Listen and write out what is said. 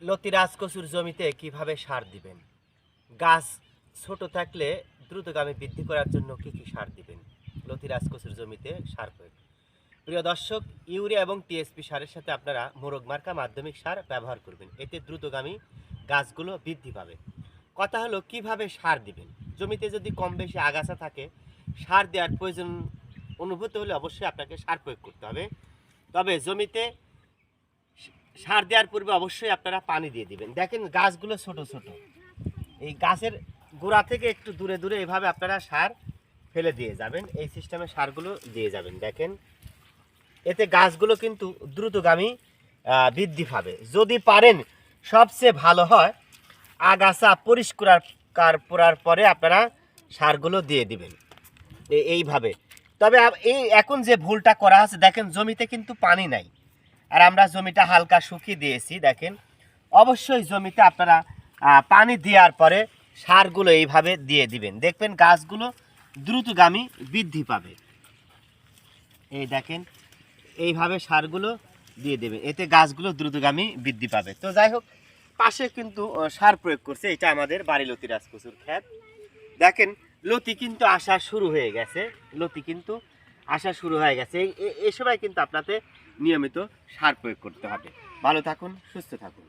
লতিরাজ কচুর জমিতে কিভাবে সার দিবেন? গাছ ছোট থাকলে দ্রুতগামী বৃদ্ধি করার জন্য কি কি সার দিবেন? লতিরাজ কচুর জমিতে সার প্রয়োগ। প্রিয় দর্শক, ইউরিয়া এবং টিএসপি সারের সাথে আপনারা মোরগ মার্কা মাধ্যমিক সার ব্যবহার করবেন। এতে দ্রুতগামী গাছগুলো বৃদ্ধি পাবে। কথা হলো কিভাবে সার দিবেন। জমিতে যদি কম বেশি আগাছা থাকে, সার দেওয়ার প্রয়োজন অনুভূত হলে অবশ্যই আপনাকে সার প্রয়োগ করতে হবে। তবে জমিতে সার দেওয়ার পূর্বে অবশ্যই আপনারা পানি দিয়ে দিবেন। দেখেন গাছগুলো ছোট ছোট, এই গাছের গোড়া থেকে একটু দূরে দূরে এভাবে আপনারা সার ফেলে দিয়ে যাবেন। এই সিস্টেমে সারগুলো দিয়ে যাবেন। দেখেন এতে গাছগুলো কিন্তু দ্রুতগামী বৃদ্ধি পাবে। যদি পারেন সবচেয়ে ভালো হয় আগাছা পরিষ্কার করার পরে আপনারা সারগুলো দিয়ে দিবেন এইভাবে। তবে এই এখন যে ভুলটা করা আছে, দেখেন জমিতে কিন্তু পানি নাই, আর আমরা জমিটা হালকা শুকিয়ে দিয়েছি। দেখেন অবশ্যই জমিতে আপনারা পানি দেওয়ার পরে সারগুলো এইভাবে দিয়ে দিবেন। দেখবেন গাছগুলো দ্রুতগামী বৃদ্ধি পাবে। এই দেখেন এইভাবে সারগুলো দিয়ে দেবেন, এতে গাছগুলো দ্রুতগামী বৃদ্ধি পাবে। তো যাই হোক, পাশে কিন্তু সার প্রয়োগ করছে, এটা আমাদের বাড়ি লতিরাজ কচুর ক্ষেত। দেখেন লতি কিন্তু আসা শুরু হয়ে গেছে, লতি কিন্তু আসা শুরু হয়ে গেছে। এই সময় কিন্তু আপনাদের নিয়মিত সার প্রয়োগ করতে হবে। ভালো থাকুন, সুস্থ থাকুন।